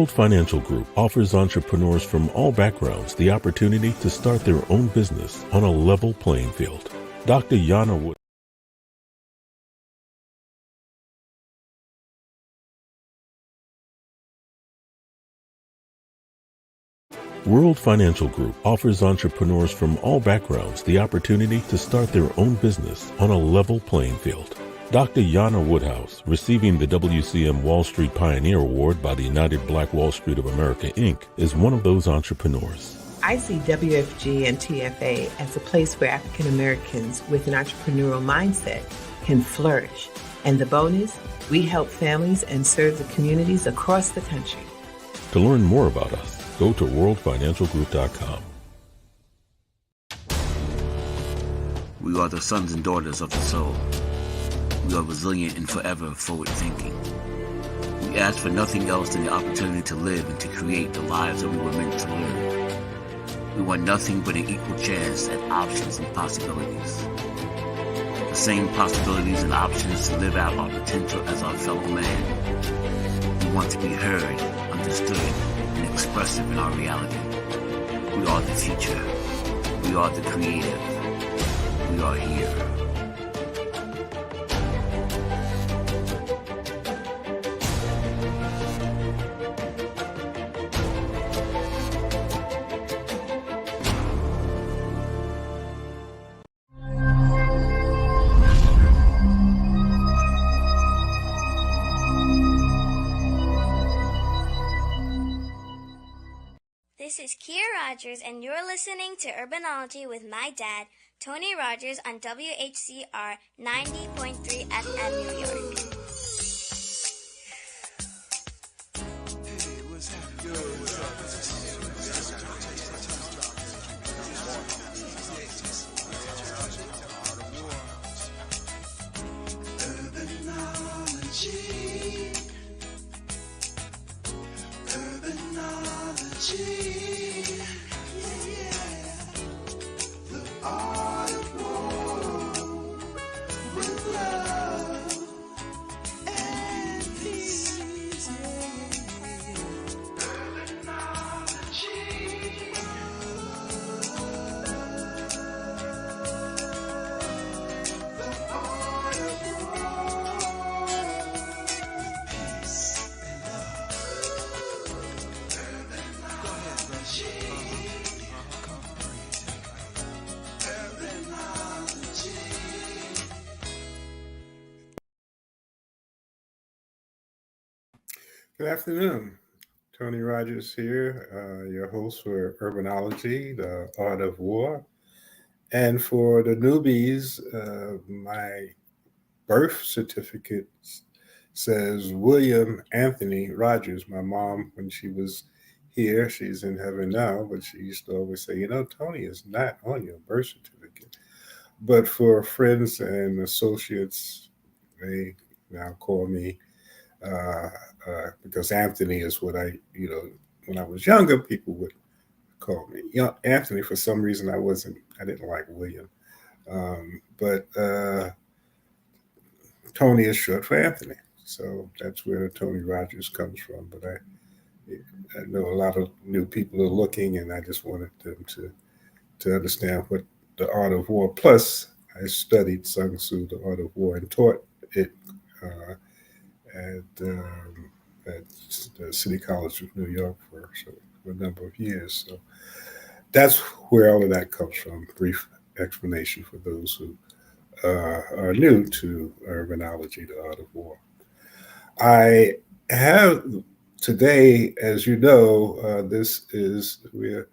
World Financial Group offers entrepreneurs from all backgrounds the opportunity to start their own business on a level playing field. Dr. Yana Wood. World Financial Group offers entrepreneurs from all backgrounds the opportunity to start their own business on a level playing field. Dr. Yana Woodhouse, receiving the WCM Wall Street Pioneer Award by the United Black Wall Street of America, Inc., is one of those entrepreneurs. I see WFG and TFA as a place where African Americans with an entrepreneurial mindset can flourish. And the bonus, we help families and serve the communities across the country. To learn more about us, go to worldfinancialgroup.com. We are the sons and daughters of the soul. We are resilient and forever forward-thinking. We ask for nothing else than the opportunity to live and to create the lives that we were meant to live. We want nothing but an equal chance at options and possibilities. The same possibilities and options to live out our potential as our fellow man. We want to be heard, understood, and expressive in our reality. We are the future. We are the creative. We are here. This is Kia Rogers, and you're listening to Urbanology with my dad, Tony Rogers, on WHCR 90.3 FM, New York. Good afternoon. Tony Rogers here, your host for Urbanology, the Art of War. And for the newbies, my birth certificate says William Anthony Rogers. My mom, when she was here, she's in heaven now, but she used to always say, Tony is not on your birth certificate. But for friends and associates, they now call me because Anthony is what when I was younger, people would call me. Anthony, for some reason, I didn't like William. But Tony is short for Anthony. So that's where Tony Rogers comes from. But I know a lot of new people are looking, and I just wanted them to understand what the Art of War. Plus, I studied Sun Tzu, the Art of War, and taught it at the City College of New York for a number of years. So that's where all of that comes from. Brief explanation for those who are new to Urbanology, the Art of War. I have today, as you know, we're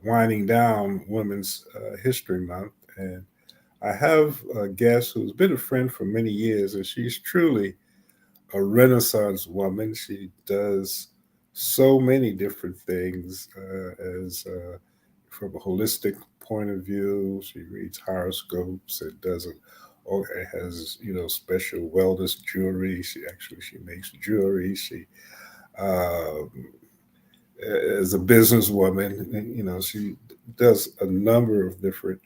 winding down Women's History Month, and I have a guest who's been a friend for many years, and she's truly a Renaissance woman. She does so many different things from a holistic point of view. She reads horoscopes and has special wellness jewelry. She makes jewelry. She as a businesswoman, she does a number of different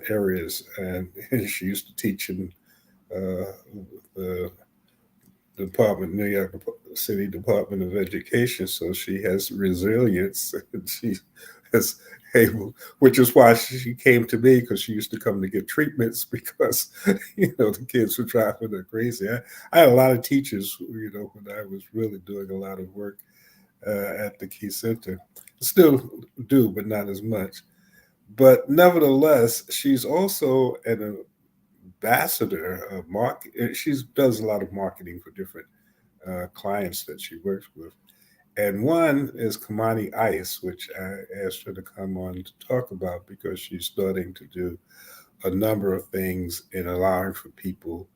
areas, and she used to teach in the New York City Department of Education, so she has resilience and she has able, which is why she came to me because she used to come to get treatments because the kids were driving her crazy. I had a lot of teachers, when I was really doing a lot of work at the Key Center, still do, but not as much. But nevertheless, she's also an ambassador of market. She does a lot of marketing for different clients that she works with. And one is Kamani Ice, which I asked her to come on to talk about because she's starting to do a number of things in allowing for people.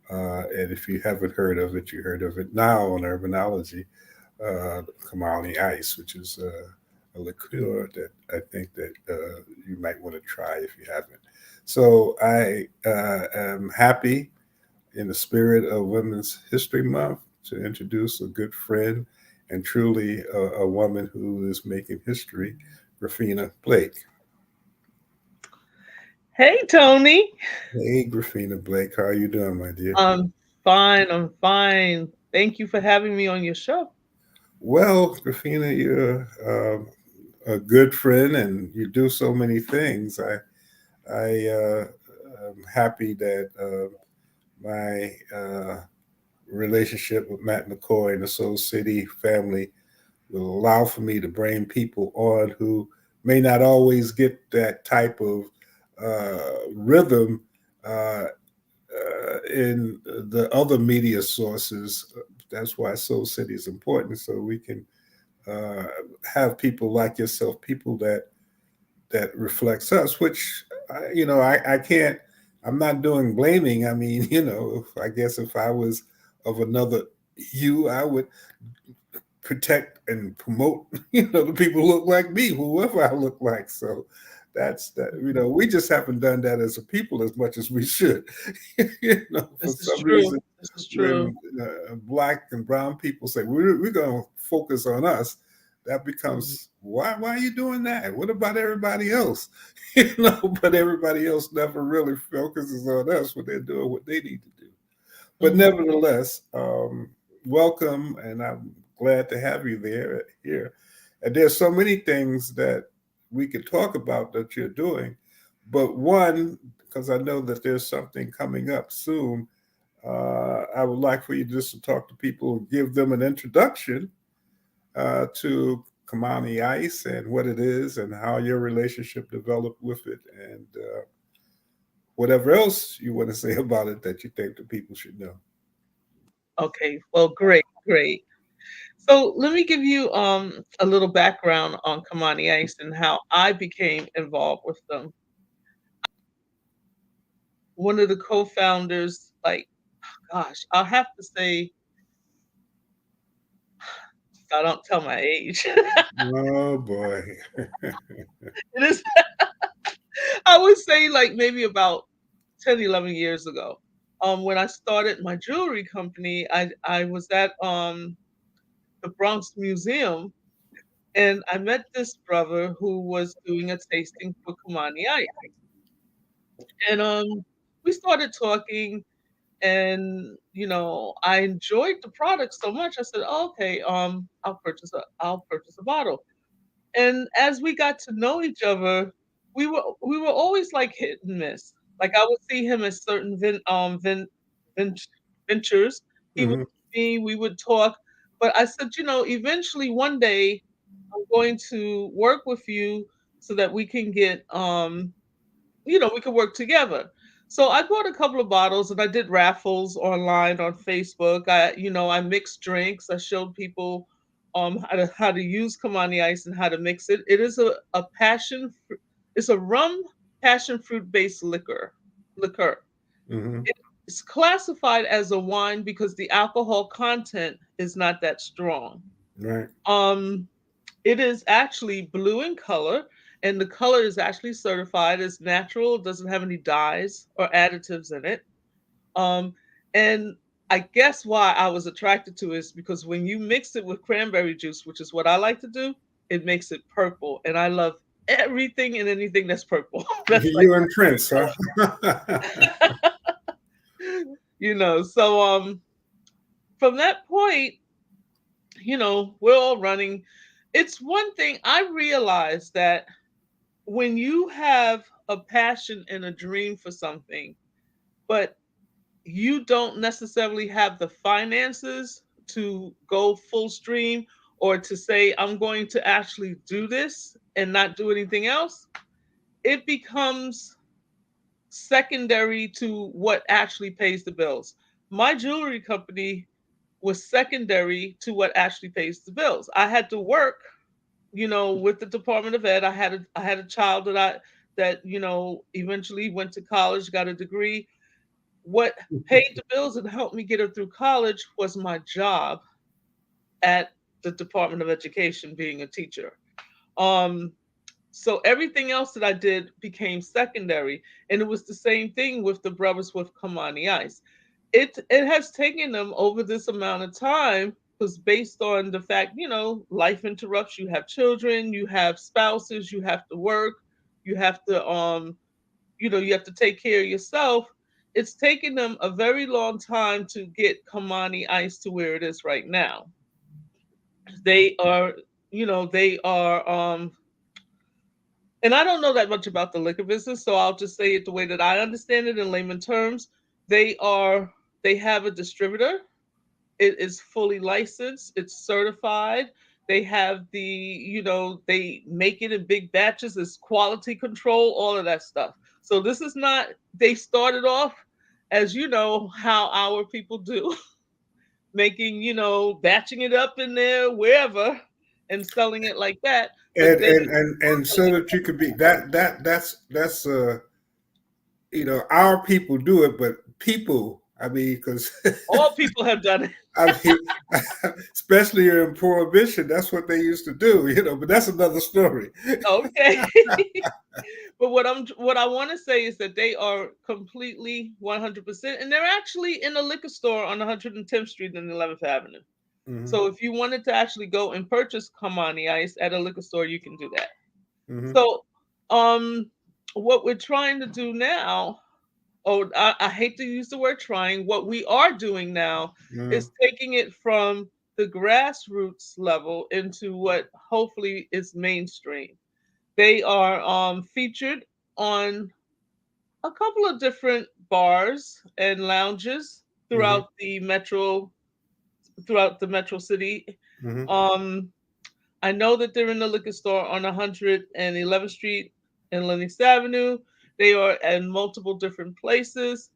And if you haven't heard of it, you heard of it now on Urbanology, Kamani Ice, which is a liqueur that I think that you might want to try if you haven't. So I am happy in the spirit of Women's History Month to introduce a good friend and truly a woman who is making history, Griffina Blake. Hey, Tony. Hey, Griffina Blake, how are you doing, my dear? I'm fine. I'm fine. Thank you for having me on your show. Well, Griffina, you're a good friend and you do so many things. I am happy that my relationship with Matt McCoy and the Soul City family will allow for me to bring people on who may not always get that type of rhythm in the other media sources. That's why Soul City is important, so we can uh, have people like yourself, people that reflects us. Which I can't. I'm not doing blaming. I mean, I guess if I was of another hue, I would protect and promote, the people who look like me, whoever I look like. So that's that. We just haven't done that as a people as much as we should. For This is some true. reason, This is true. when black and brown people say we're going to focus on us, that Mhm. becomes why are you doing that? What about everybody else? But everybody else never really focuses on us when they're doing what they need to do. But Mhm. nevertheless, welcome, and I'm glad to have you there here. And there's so many things that we could talk about that you're doing, but one, because I know that there's something coming up soon, I would like for you just to talk to people, give them an introduction to Kamani Ice and what it is and how your relationship developed with it, and whatever else you want to say about it that you think the people should know. Okay. Well, great, great. So let me give you a little background on Kamani Ice and how I became involved with them. One of the co-founders, like, gosh, I'll have to say, I don't tell my age. Oh boy. It is. I would say like maybe about 10, 11 years ago. When I started my jewelry company, I was at the Bronx Museum and I met this brother who was doing a tasting for Kumani Ice. And we started talking and I enjoyed the product so much. I said, oh, okay, I'll purchase a bottle. And as we got to know each other, we were always like hit and miss. Like I would see him at certain vent, ventures. He would Hmm. see me, we would talk. But I said, eventually one day I'm going to work with you so that we can get we could work together. So I bought a couple of bottles and I did raffles online on Facebook. I mixed drinks. I showed people how to use Kamani Ice and how to mix it. It is a it's a rum passion fruit based liquor. Hmm. It's classified as a wine because the alcohol content is not that strong. Right. Um it is actually blue in color, and the color is actually certified as natural. It doesn't have any dyes or additives in it. Um, and I guess why I was attracted to it is because when you mix it with cranberry juice, which is what I like to do, it makes it purple. And I love everything and anything that's purple. That's like You and Prince, my huh? color. So from that point, we're all running. It's one thing I realized that when you have a passion and a dream for something, but you don't necessarily have the finances to go full stream or to say, I'm going to actually do this and not do anything else, it becomes secondary to what actually pays the bills. My jewelry company was secondary to what actually pays the bills. I had to work, with the Department of Ed. I had a child that eventually went to college, got a degree. What paid the bills and helped me get her through college was my job at the Department of Education, being a teacher. Um, so everything else that I did became secondary, and it was the same thing with the brothers with Kamani Ice. It has taken them over this amount of time because based on the fact, life interrupts. You have children, you have spouses, you have to work, you have to you have to take care of yourself. It's taken them a very long time to get Kamani Ice to where it is right now. They are, they are and I don't know that much about the liquor business, so I'll just say it the way that I understand it in layman terms. They are they have a distributor. It is fully licensed, it's certified. They have they make it in big batches, it's quality control, all of that stuff. So this is not, they started off as how our people do, making, batching it up in there wherever and selling it like that. But and then and so that you could be that's our people do it, but people, I mean, because all people have done it. I mean, especially in prohibition, that's what they used to do, but that's another story. Okay. But what I want to say is that they are completely 100%, and they're actually in a liquor store on 110th Street and 11th Avenue. Hmm. So if you wanted to actually go and purchase Kamani Ice at a liquor store, you can do that. Hmm. So, what we're trying to do now, I hate to use the word trying, what we are doing now Hmm. is taking it from the grassroots level into what hopefully is mainstream. They are featured on a couple of different bars and lounges Hmm. throughout the metro city. Hmm. Um, I know that they're in the liquor store on 111th Street and Lenox Avenue. They are in multiple different places.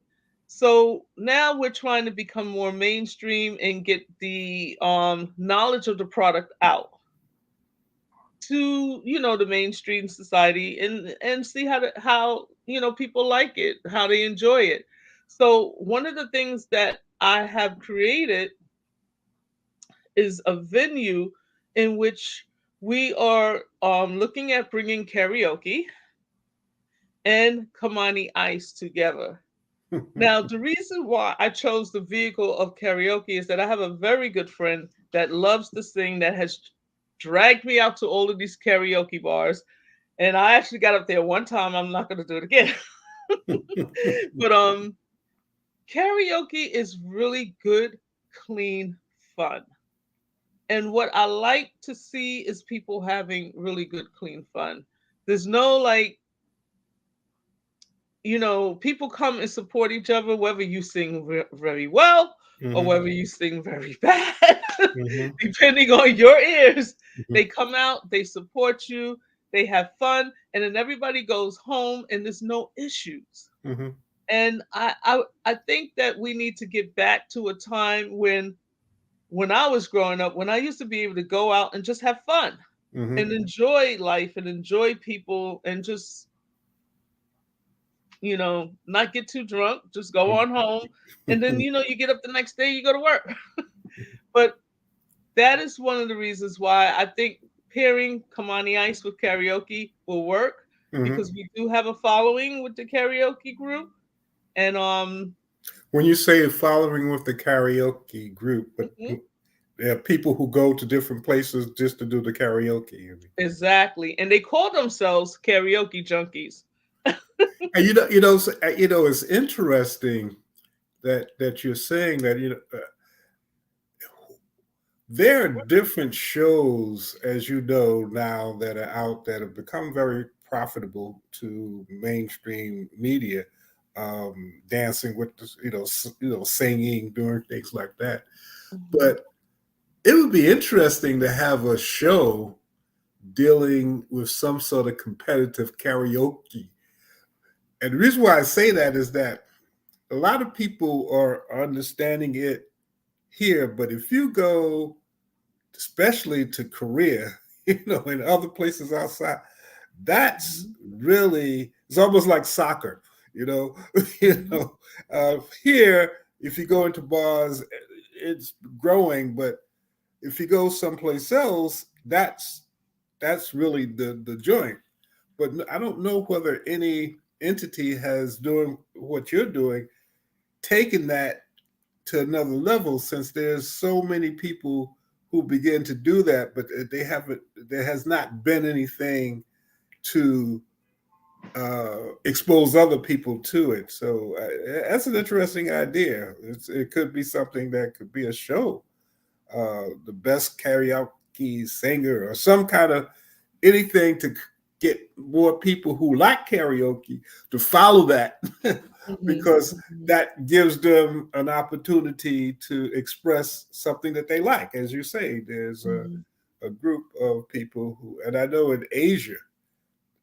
So now we're trying to become more mainstream and get the knowledge of the product out to the mainstream society and see how people like it, how they enjoy it. So one of the things that I have created is a venue in which we are looking at bringing karaoke and Kamani Ice together. Now, the reason why I chose the vehicle of karaoke is that I have a very good friend that loves to sing, that has dragged me out to all of these karaoke bars. And I actually got up there one time. I'm not going to do it again. But karaoke is really good, clean fun. And what I like to see is people having really good, clean fun. There's no like, people come and support each other, whether you sing very well or Hmm. whether you sing very bad, Hmm. depending on your ears. They come out, they support you, they have fun, and then everybody goes home and there's no issues. Hmm. And I think that we need to get back to a time when I was growing up, when I used to be able to go out and just have fun Hmm. and enjoy life and enjoy people and just, not get too drunk, just go on home. And then, you get up the next day, you go to work. But that is one of the reasons why I think pairing Kamani Ice with karaoke will work, Hmm. because we do have a following with the karaoke group. And When you say following with the karaoke group, but mhm, there are people who go to different places just to do the karaoke. exactly. And they call themselves karaoke junkies. And it's interesting that you're saying that there are different shows, as you know, now that are out that have become very profitable to mainstream media. Dancing with the, singing, doing things like that. Mhm. But it would be interesting to have a show dealing with some sort of competitive karaoke. And the reason why I say that is that a lot of people are understanding it here, but if you go especially to Korea, and other places outside, that's Mhm. really it's almost like soccer, you know. Mhm. Here, if you go into bars, it's growing, but if you go someplace else, that's really the joint. But I don't know whether any entity has doing what you're doing, taken that to another level, since there's so many people who begin to do that, but they haven't. There has not been anything to expose other people to it. So that's an interesting idea. It could be something that could be a show. The best karaoke singer, or some kind of anything to get more people who like karaoke to follow that Mhm. because Mhm. that gives them an opportunity to express something that they like. As you say, there's Mhm. a group of people who, and I know in Asia,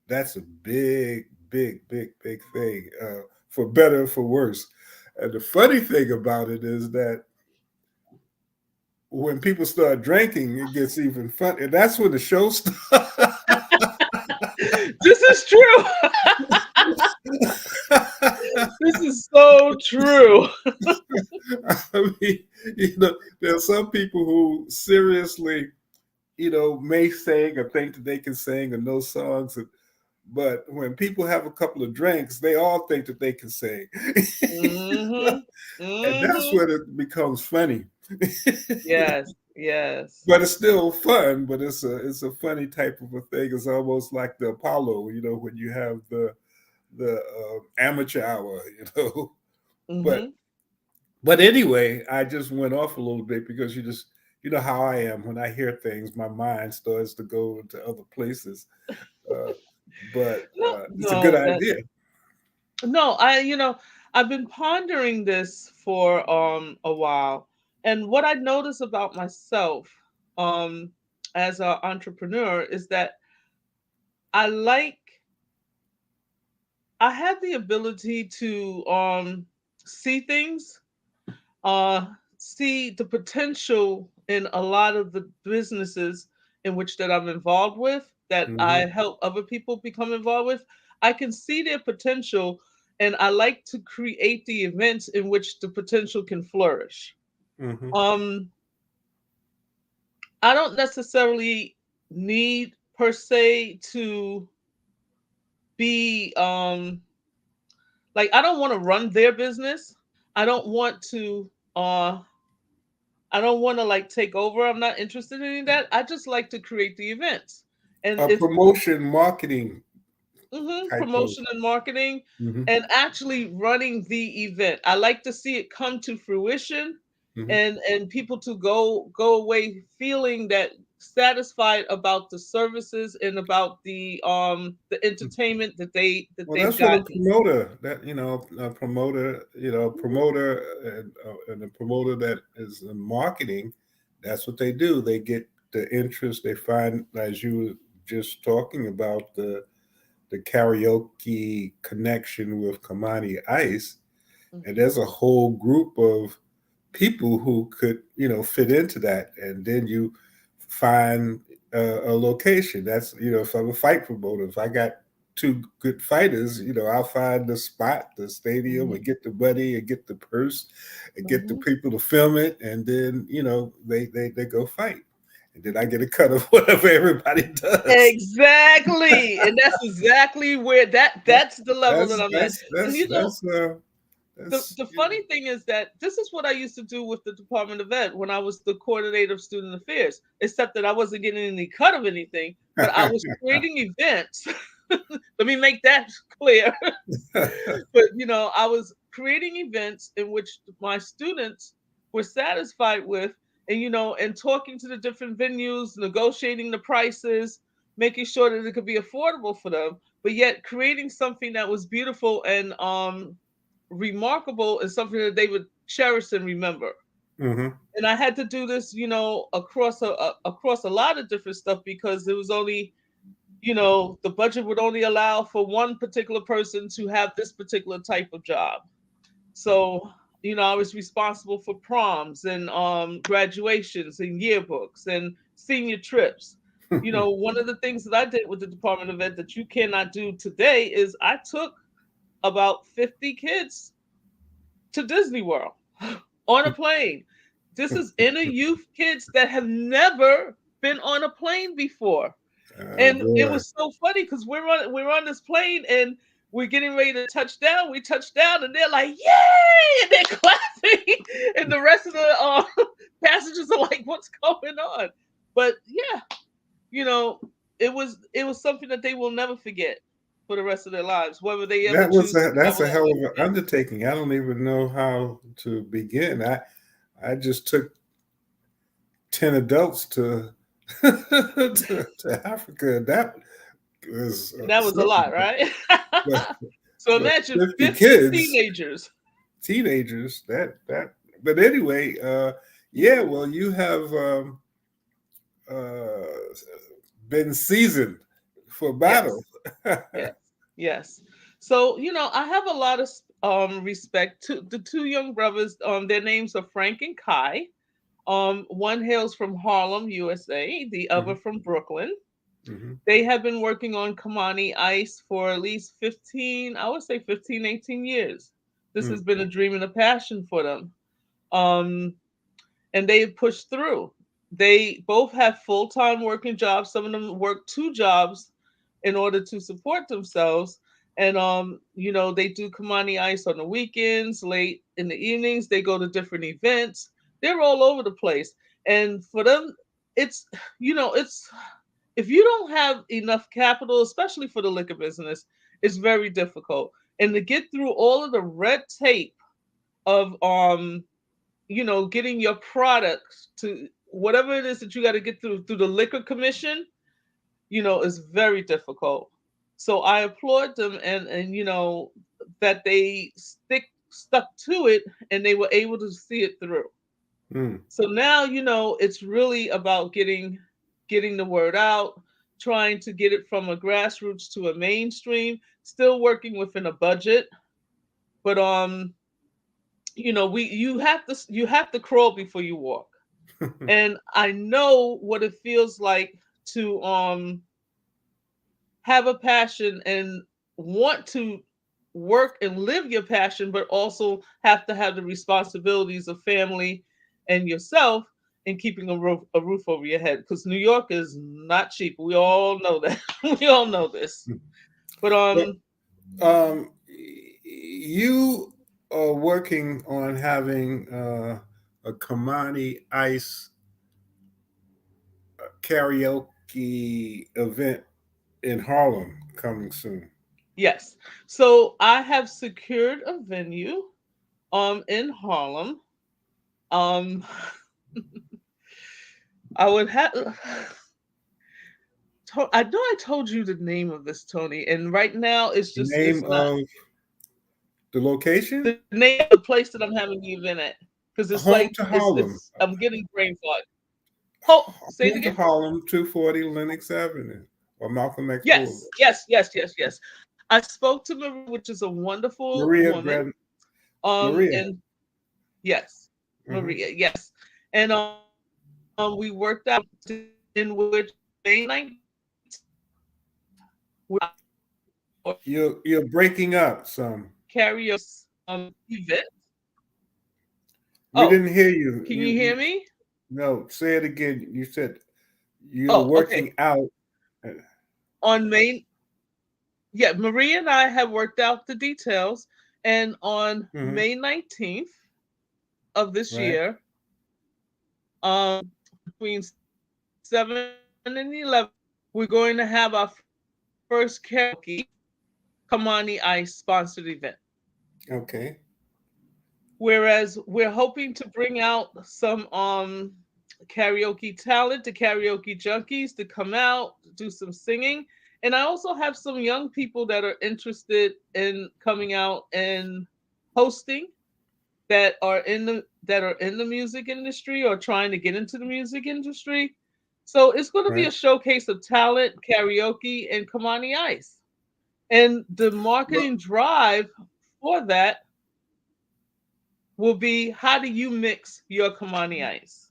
that's a big, big, big, big thing, for better or for worse. And the funny thing about it is that when people start drinking, it gets even fun, and that's when the show starts. This is true. This is so true. I mean, there are some people who seriously, may sing or think that they can sing or know songs, but when people have a couple of drinks, they all think that they can sing, Mhm. and that's Mhm. when it becomes funny. Yes. Yes. But it's still fun. But it's a funny type of a thing. It's almost like the Apollo, when you have the amateur hour, But Mhm. but anyway, I just went off a little bit because you know how I am. When I hear things, my mind starts to go into other places. Uh, but No, it's a good no, that idea. no, I've been pondering this for a while. And what I notice about myself um as an entrepreneur is that I like I have the ability to see things, see the potential in a lot of the businesses in which that I'm involved with, that Hmm. I help other people become involved with. I can see their potential, and I like to create the events in which the potential can flourish. Hmm. Um, I don't necessarily need per se to be like, I don't want to run their business. I don't want to uh I don't want to like take over. I'm not interested in that. I just like to create the events. And A if promotion marketing type of. promotion and marketing Hmm. and actually running the event. I like to see it come to fruition, Hmm. and people to go away feeling that satisfied about the services and about the entertainment that Well, they've that's what a gotten. promoter that a promoter, and a promoter that is in marketing. That's what they do. They get the interest. They find, as you were just talking about, the karaoke connection with Kamani Ice, and Mhm. there's a whole group of people who could fit into that, and then you find a location. That's if I'm a fight promoter, if I got two good fighters, I'll find the spot, the stadium, and Mhm. get the money and get the purse and get the Mhm. people to film it, and then they go fight, and then I get a cut of whatever everybody does. Exactly. And that's exactly where that's the level that that's I'm at. that's And that's that's uh that's the funny thing is that this is what I used to do with the Department of Ed when I was the coordinator of student affairs, except that I wasn't getting any cut of anything, but I was creating events. Let me make that clear. But I was creating events in which my students were satisfied with, and talking to the different venues, negotiating the prices, making sure that it could be affordable for them, but yet creating something that was beautiful and remarkable and something that they would cherish and remember. Mm-hmm. And I had to do this, across a lot of different stuff because there was only, the budget would only allow for one particular person to have this particular type of job. So, I was responsible for proms and graduations and yearbooks and senior trips. One of the things that I did with the Department of Ed that you cannot do today is I took about 50 kids to Disney World on a plane. This is inner youth kids that have never been on a plane before. And it Boy. was so funny because we're on this plane and we're getting ready to touch down. We touch down and they're like, "Yay!" and they're clapping, and the rest of the passengers are like, "What's going on?" But yeah, you know, it was something that they will never forget for the rest of their lives, whether they ever choose to That's travel a that hell way of an again. undertaking. I don't even know how to begin. I just took 10 adults to to Africa. That was And that was a something. lot, right? But, So but imagine 50 50 kids, teenagers. teenagers, that. But anyway, yeah. Well, you have uh, been seasoned for battle. Yes. Yes, yes. So, I have a lot of respect to the two young brothers. Their names are Frank and Kai. One hails from Harlem, USA, the other Hmm. from Brooklyn. Hmm. They have been working on Kamani Ice for at least 15, I would say 15, 18 years. This has been a dream and a passion for them. Um, and they've pushed through. They both have full time working jobs. Some of them work two jobs in order to support themselves. And they do Kamani Ice on the weekends, late in the evenings. They go to different events. They're all over the place. And for them, it's it's if you don't have enough capital, especially for the liquor business, it's very difficult. And to get through all of the red tape of getting your products to whatever it is that you got to get through the liquor commission, is very difficult. So I applaud them and that they stuck to it and they were able to see it through. Mm. So now it's really about getting the word out, trying to get it from a grassroots to a mainstream, still working within a budget, but we you have to crawl before you walk. And I know what it feels like to have a passion and want to work and live your passion, but also have to have the responsibilities of family and yourself and keeping a roof over your head. Because New York is not cheap. We all know that. We all know this. But But you are working on having a Kamani Ice karaoke event in Harlem coming soon. yes. So I have secured a venue in Harlem. Um I would have I know I told you the name of this, Tony, and right now Name it's not of the location? the name of the place that I'm having the event at because it's Home like to Harlem. it's I'm getting brain fog. Oh, say it Home to again. Harlem, 240 Lenox Avenue or Malcolm X Boulevard. Yes, yes, yes, yes, yes. I spoke to Marie, which is a wonderful Maria woman. Grand Maria. And yes, Hmm. Maria, yes, and we worked out in which May 19th You're breaking up some. karaoke event. We Oh, didn't hear you. can you hear me? No, say it again. You said you're Oh, okay. working out. On May, yeah, Maria and I have worked out the details, and on Hmm. May 19th of this Right. year, between 7 and 11, we're going to have our first karaoke Kamani Ice sponsored event. Okay. Whereas we're hoping to bring out some karaoke talent, the karaoke junkies to come out, do some singing. And I also have some young people that are interested in coming out and hosting that are in the music industry or trying to get into the music industry. So it's going to be a Right. showcase of talent, karaoke, and Kamani Ice. And the Well, marketing drive for that will be, how do you mix your Kamani Ice?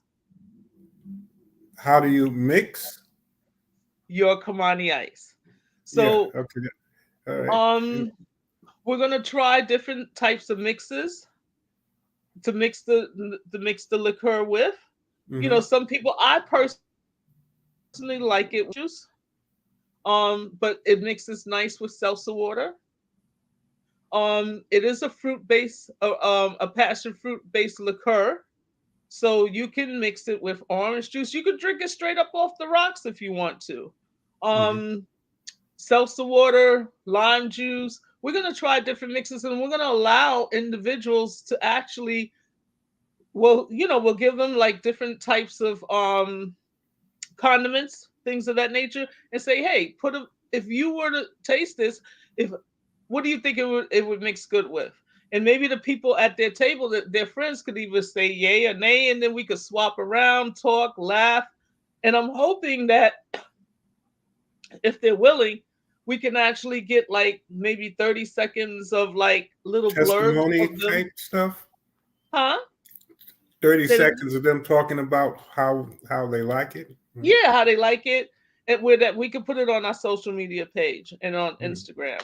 how do you mix? Your Kamani Ice. Yeah. So Okay. All right. um we're gonna try different types of mixes to mix the liqueur with. You know, Mm-hmm. some people, I personally like it with juice, but it mixes nice with seltzer water. It is a fruit based, a passion fruit based liqueur. So you can mix it with orange juice. You can drink it straight up off the rocks if you want to. Mm-hmm. Um, Seltzer water, lime juice. We're gonna try different mixes, and we're gonna allow individuals to actually, well, you know, we'll give them like different types of condiments, things of that nature, and say, hey, put a, if you were to taste this, if what do you think it would mix good with? And maybe the people at their table, that their friends could either say yay or nay, and then we could swap around, talk, laugh. And I'm hoping that if they're willing, we can actually get like maybe 30 seconds of like little blurbs Testimony of them. type stuff. Huh? 30 Say it again? seconds of them talking about how they like it. Mhm. Yeah, how they like it. And with that, we can put it on our social media page and on Mhm. Instagram.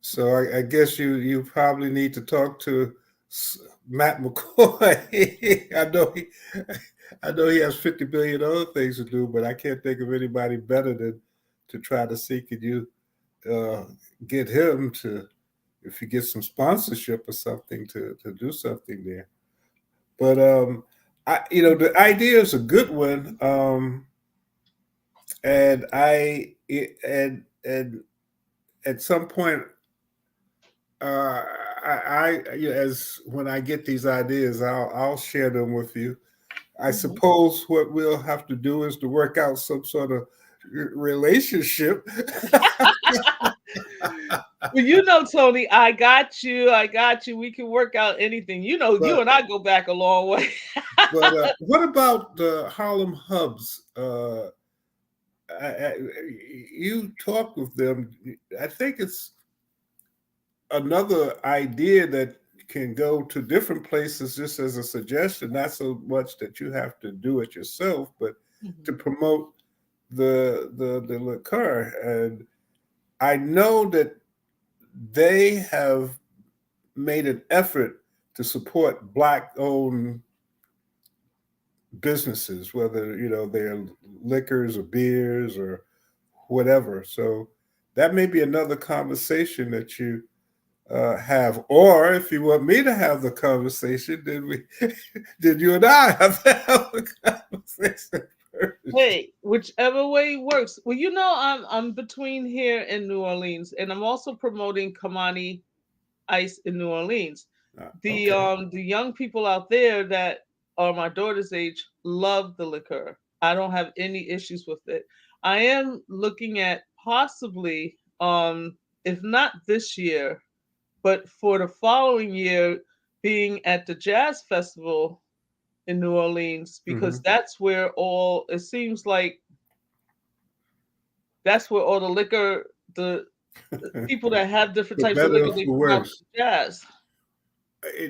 So I guess you probably need to talk to Matt McCoy. I know he has 50 billion other things to do, but I can't think of anybody better than to try to see, could you uh, get him to, if you get some sponsorship or something, to do something there. But the idea is a good one. And at some point, as when I get these ideas, I'll share them with you. I Mhm. suppose what we'll have to do is to work out some sort of relationship. Well, you know, Tony, I got you. I got you. We can work out anything. You know, you but and I go back a long way. what about the Harlem hubs? I, you talk with them. I think it's another idea that can go to different places just as a suggestion, not so much that you have to do it yourself, but to Mhm. promote the liqueur. And I know that they have made an effort to support black owned businesses, whether they're liquors or beers or whatever. So that may be another conversation that you have. Or if you want me to have the conversation, then then you and I have to have a conversation first. Hey, whichever way works. Well, you know, I'm between here and New Orleans, and I'm also promoting Kamani Ice in New Orleans. Okay. The young people out there that are my daughter's age love the liqueur. I don't have any issues with it. I am looking at possibly, if not this year, but for the following year, being at the jazz festival in New Orleans, because Hmm. that's where all, it seems like that's where all the liquor, the people that have different For types of better liquor, or they for come out worse. to jazz.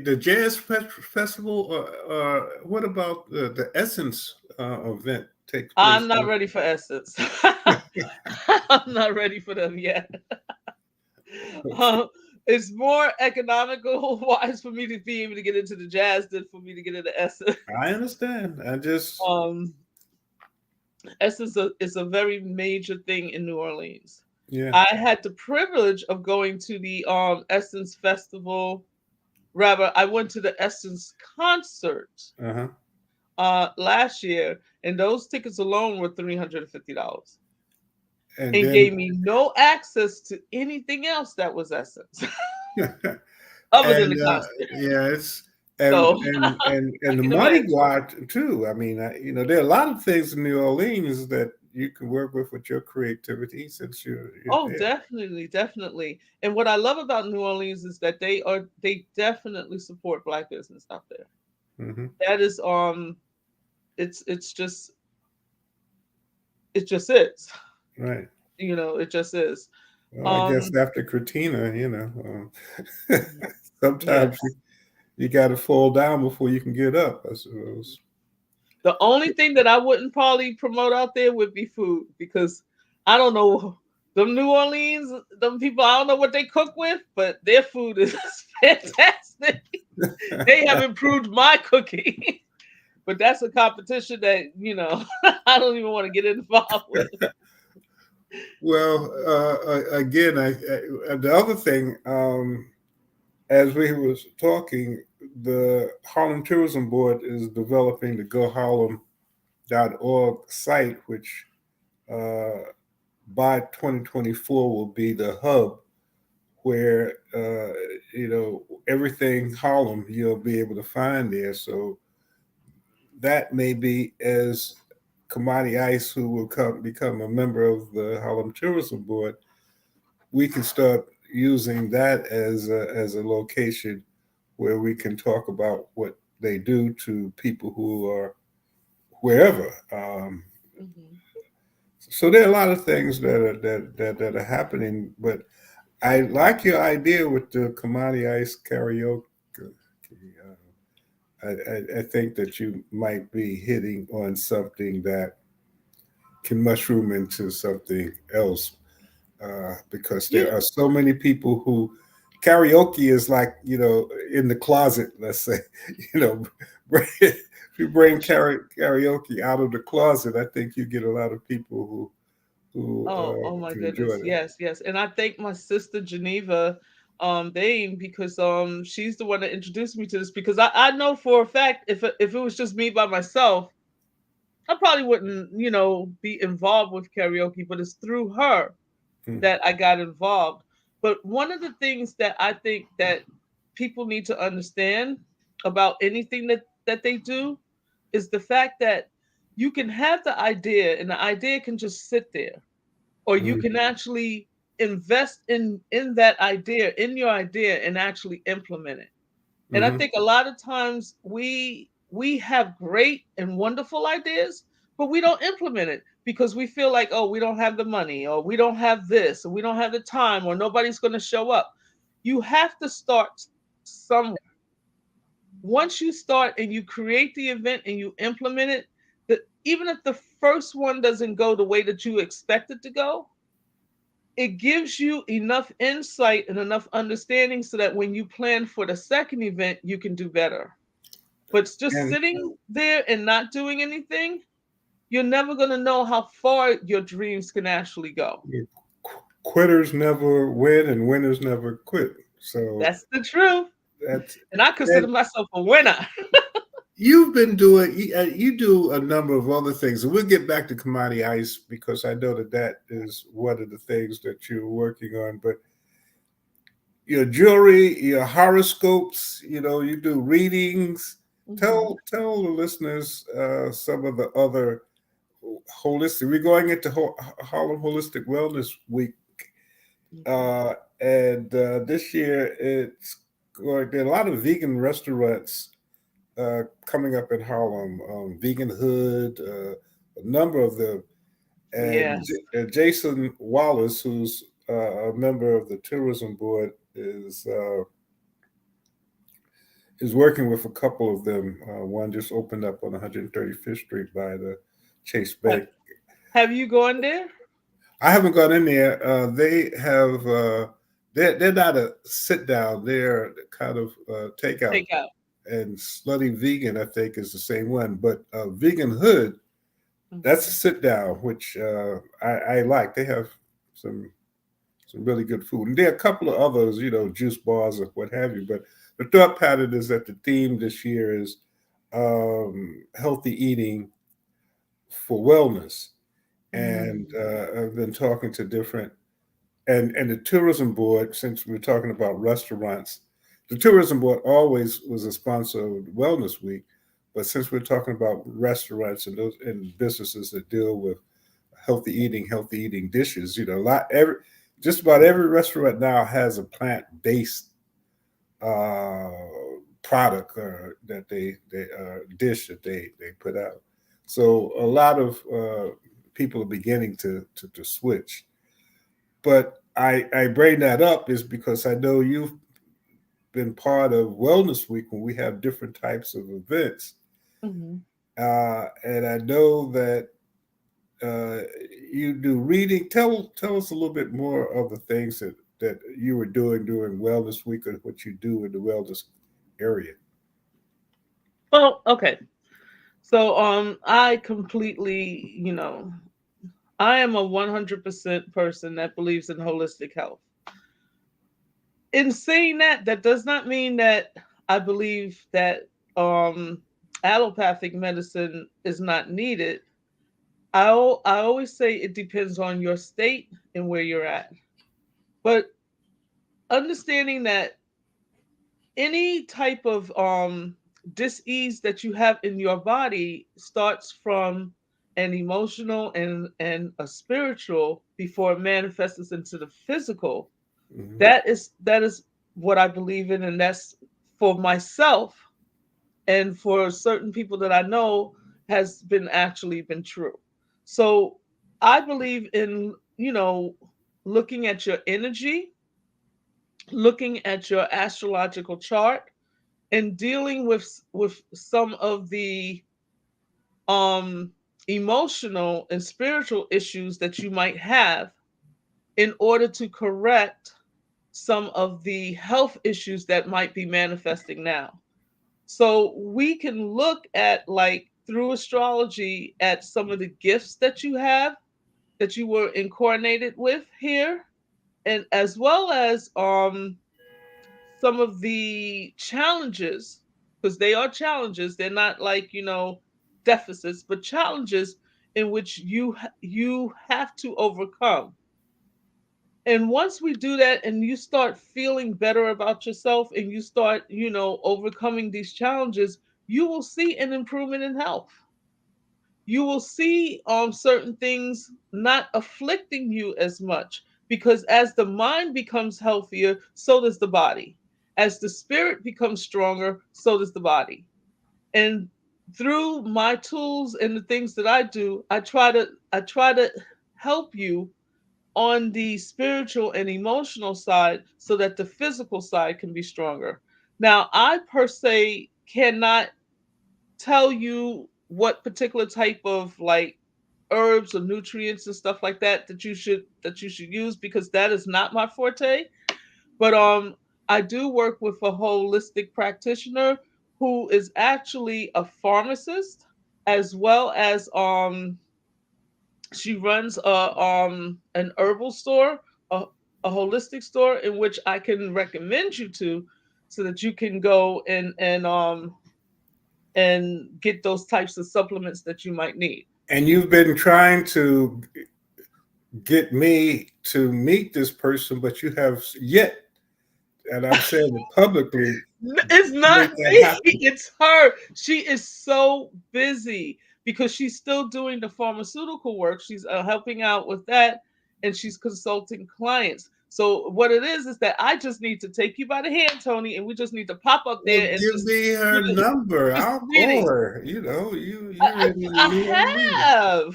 The jazz festival, or what about the Essence event takes place I'm not there? ready for Essence. I'm not ready for them yet. Um, it's more economical wise for me to be able to get into the jazz than for me to get into Essence. I understand. I just, Um, Essence is a very major thing in New Orleans. yeah. I had the privilege of going to the Essence festival. Rather, I went to the Essence concert Uh-huh. last year, and those tickets alone were $350, And and then, gave me no access to anything else that was Essence other than and the concert. yeah, and So I and the can Mardi imagine. Gras too. I mean, there are a lot of things in New Orleans that you can work with your creativity since you're Oh, there. definitely, definitely. And what I love about New Orleans is that they definitely support Black business out there. Hmm. That is it's just it just is. Right. It just is. Well, I guess Um after Katrina, sometimes yes. you got to fall down before you can get up, I suppose. The only thing that I wouldn't probably promote out there would be food because I don't know them New Orleans, them people, I don't know what they cook with, but their food is fantastic. They have improved my cooking. But that's a competition that, I don't even want to get involved with. Well, again, the other thing, as we was talking, the Harlem Tourism Board is developing the GoHarlem.org site, which by 2024 will be the hub where everything Harlem you'll be able to find there. So that may be as Kamadi Ice, who will become a member of the Harlem Tourism Board, we can start using that as a location where we can talk about what they do to people who are wherever. Mhm. So there are a lot of things that are happening, but I like your idea with the Kamadi Ice karaoke. I think that you might be hitting on something that can mushroom into something else because Yeah. there are so many people who karaoke is like in the closet. Let's say you know if you bring karaoke out of the closet, I think you get a lot of people who Oh my can enjoy goodness. that. Yes, yes. And I thank my sister Geneva Bain because she's the one that introduced me to this because I know for a fact if it was just me by myself, I probably wouldn't, be involved with karaoke, but it's through her Mm, that I got involved. But one of the things that I think that people need to understand about anything that they do is the fact that you can have the idea and the idea can just sit there, or you mm, can actually invest in that idea, in your idea, and actually implement it. And I mm-hmm, think a lot of times we have great and wonderful ideas, but we don't implement it because we feel like, oh, we don't have the money, or we don't have this, or we don't have the time, or nobody's going to show up. You have to start somewhere. Once you start and you create the event and you implement it, that even if the first one doesn't go the way that you expect it to go, it gives you enough insight and enough understanding so that when you plan for the second event, you can do better. But just and sitting there and not doing anything, you're never going to know how far your dreams can actually go. quitters never win and winners never quit. So That's the truth. that's And I consider and myself a winner. you've been doing you do a number of other things, and we'll get back to Commodity Ice because I know that is one of the things that you're working on. But your jewelry, your horoscopes, you do readings. Mhm. Tell the listeners some of the other holistic. We're going into Harlem Holistic Wellness Week, Mhm. uh, and this year it's going. There are a lot of vegan restaurants coming up in Harlem, Vegan Hood, a number of them. And Yes. Jason Wallace, who's a member of the tourism board, is working with a couple of them. One just opened up on 135th Street by the Chase Ha- Bank. Have you gone there? I haven't gone in there. They have. They're not a sit down. They're kind of takeout. Take out. And Slutty Vegan, I think, is the same one. But Vegan Hood, that's a Mhm. sit down, which I like. They have some some really good food, and there are a couple of others, juice bars or what have you. But the thought pattern is that the theme this year is healthy eating for wellness, and Mm. I've been talking to different and the tourism board, since we're talking about restaurants, the tourism board always was a sponsor of Wellness Week, but since we're talking about restaurants and those and businesses that deal with healthy eating dishes, you know, a lot every just about every restaurant now has a plant based uh, product that they dish that they put out. So a lot of people are beginning to switch. But I bring that up is because I know you've been part of Wellness Week when we have different types of events, Mhm. and I know that uh, you do reading. Tell us a little bit more of the things that you were doing during Wellness Week and what you do in the wellness area. Well, okay. So I completely, I am a 100% person that believes in holistic health. In saying that, that does not mean that I believe that um allopathic medicine is not needed. I always say it depends on your state and where you're at. But understanding that any type of dis-ease that you have in your body starts from an emotional and a spiritual before it manifests into the physical. Hmm. That is what I believe in, and that's for myself and for certain people that I know has been actually been true. So I believe in, looking at your energy, looking at your astrological chart, and dealing with some of the um emotional and spiritual issues that you might have in order to correct some of the health issues that might be manifesting now. So we can look at, like, through astrology, at some of the gifts that you have, that you were incarnated with here, and as well as some of the challenges, because they are challenges. They're not like, deficits, but challenges in which you have to overcome. And once we do that and you start feeling better about yourself and you start, overcoming these challenges, you will see an improvement in health. You will see certain things not afflicting you as much, because as the mind becomes healthier, so does the body. As the spirit becomes stronger, so does the body. And through my tools and the things that I do, I try to help you on the spiritual and emotional side so that the physical side can be stronger. Now, I per se cannot tell you what particular type of, like, herbs or nutrients and stuff like that that you should use, because that is not my forte. But I do work with a holistic practitioner who is actually a pharmacist, as well as she runs an herbal store, a, a holistic store in which I can recommend you to, so that you can go and get those types of supplements that you might need. And you've been trying to get me to meet this person, but you have yet, and I'm saying it publicly, It's not make that me, happen. it's her. She is so busy because she's still doing the pharmaceutical work. She's helping out with that, and she's consulting clients. So what it is that I just need to take you by the hand, Tony, and we just need to pop up Well, there and give just me do her number. this I'll call meeting. her. You know, you're I, in the I New Orleans. have.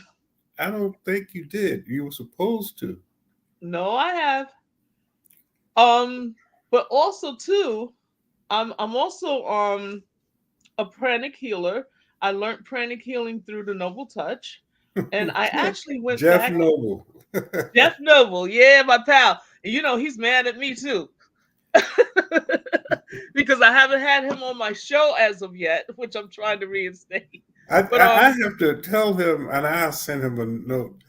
I don't think you did. You were supposed to. No, I have. Um, but also too, I'm also a pranic healer. I learned pranic healing through the Noble Touch, and I actually went Jeff back. Noble. Jeff Noble, yeah, my pal. And he's mad at me too because I haven't had him on my show as of yet, which I'm trying to reinstate. But I have to tell him, and I'll send him a note.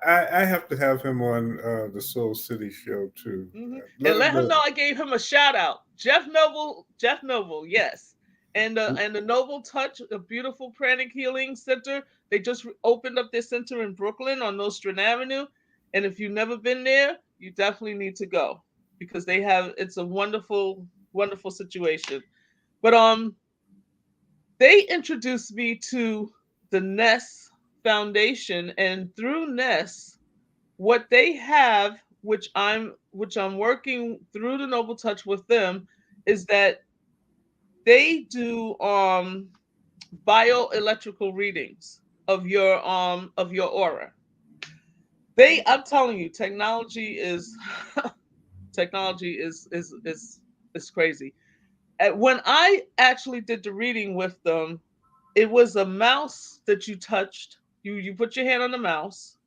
I have to have him on the Soul City show too. Let and him let him know. know I gave him a shout out. Jeff Noble, yes. And the Noble Touch, a beautiful pranic healing center. They just opened up their center in Brooklyn on Nostrand Avenue. And if you've never been there, you definitely need to go, because it's a wonderful. wonderful situation. But they introduced me to the Nest Foundation, and through Nest, what they have, which I'm working through the Noble Touch with them, is that they do bioelectrical readings of your aura. I'm telling you, technology is crazy. When I actually did the reading with them, it was a mouse that you touched. You put your hand on the mouse,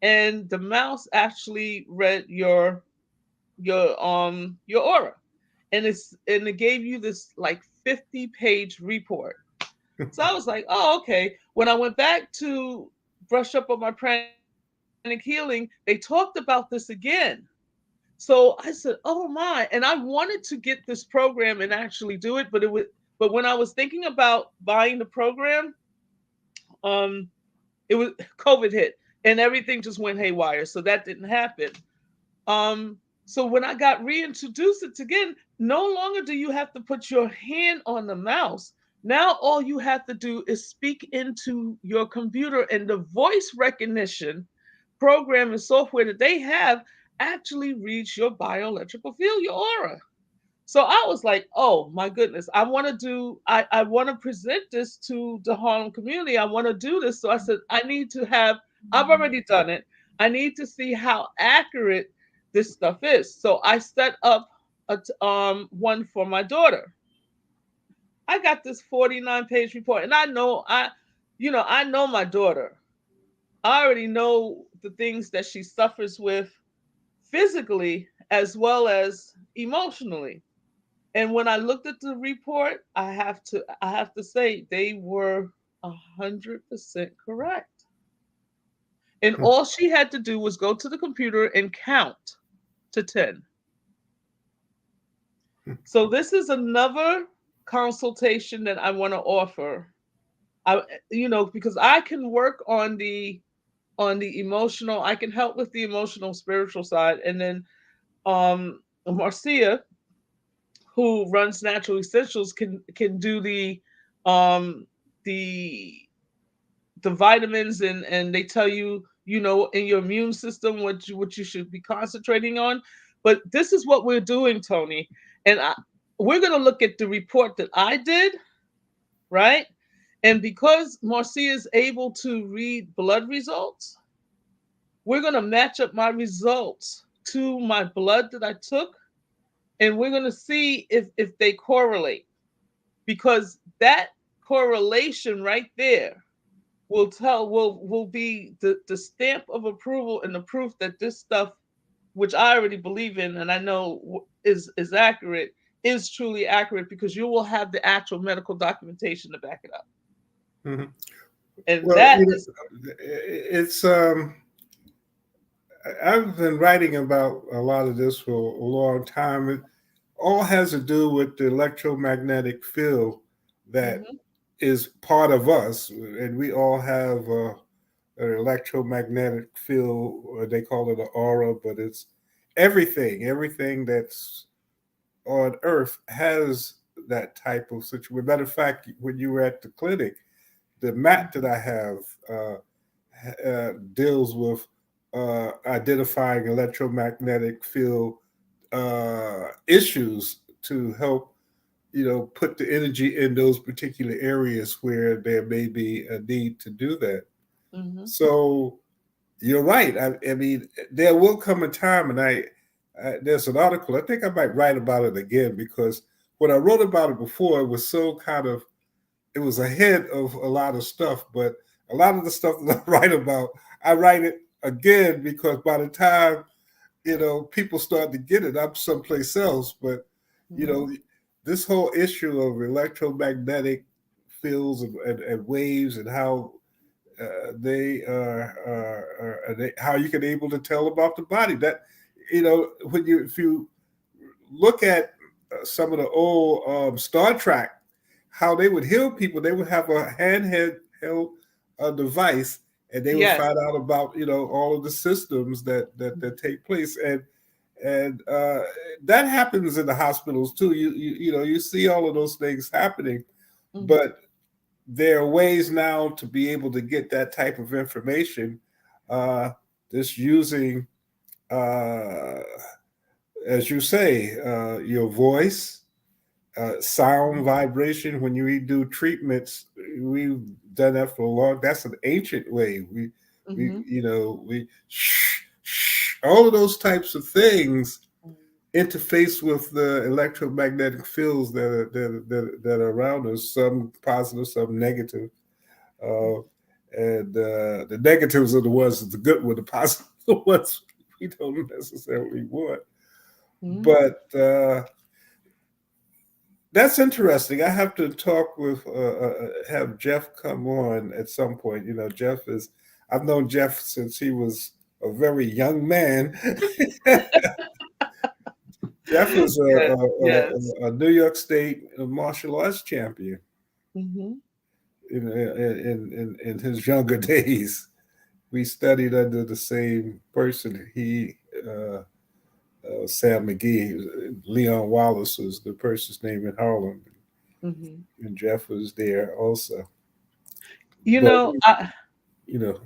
and the mouse actually read your aura, and it gave you this like 50-page report. So I was like, oh, okay. When I went back to brush up on my pranic healing, they talked about this again. So I said, oh my. And I wanted to get this program and actually do it, but when I was thinking about buying the program, um, it was COVID hit and everything just went haywire. So that didn't happen. So when I got reintroduced it again, no longer do you have to put your hand on the mouse. Now all you have to do is speak into your computer, and the voice recognition program and software that they have actually reads your bioelectrical field, your aura. So I was like, oh my goodness, I want to present this to the Harlem community. I want to do this. So I said, I've already done it. I need to see how accurate this stuff is. So I set up one for my daughter. I got this 49-page report, and I know my daughter. I already know the things that she suffers with physically as well as emotionally. And when I looked at the report, I have to say they were 100% correct. And all she had to do was go to the computer and count to 10. So this is another consultation that I want to offer. Because I can work on the emotional, I can help with the emotional spiritual side, and then Marcia, who runs Natural Essentials, can do um the the vitamins, and they tell you, in your immune system what you should be concentrating on. But this is what we're doing, Tony, and we're going to look at the report that I did, right? And because Marcia is able to read blood results, we're going to match up my results to my blood that I took, and we're going to see if they correlate, because that correlation right there will be the stamp of approval and the proof that this stuff, which I already believe in and I know is accurate, is truly accurate, because you will have the actual medical documentation to back it up. Mhm. And Well, that is it's I've been writing about a lot of this for a long time. It all has to do with the electromagnetic field that mhm, is part of us, and we all have an electromagnetic field. Or they call it an aura, but it's everything. Everything that's on Earth has that type of situation. Matter of fact, when you were at the clinic, the mat that I have deals with identifying electromagnetic field issues to help put the energy in those particular areas where there may be a need to do that. mhm, So you're right. I mean, there will come a time, and there's an article. I think I might write about it again, because when I wrote about it before, it was so kind of, it was ahead of a lot of stuff. But a lot of the stuff that I write it again, because by the time people start to get it, I'm someplace else. But you mhm. know, this whole issue of electromagnetic fields and waves, and how how you can able to tell about the body. That if you look at some of the old Star Trek, how they would heal people, they would have a handheld held device, and they would Yes. find out about all of the systems that take place. and that happens in the hospitals too. You see all of those things happening, Mhm. but there are ways now to be able to get that type of information, uh, just using, uh, as you say, your voice, sound vibration. When you do treatments, we've done that for a long. That's an ancient way. Mhm. We all of those types of things Mhm. interface with the electromagnetic fields that are around us. Some positive, some negative. Uh, and the negatives are the ones, the good one, the positive ones we don't necessarily want. Mhm. But that's interesting. I have to talk with, have Jeff come on at some point. Jeff is, I've known Jeff since he was a very young man. Jeff is Yeah. Yes. a New York State martial arts champion Mhm. in his younger days. We studied under the same person. Sam McGee, Leon Wallace was the person's name in Harlem, Mhm. and Jeff was there also. You But know, I you know,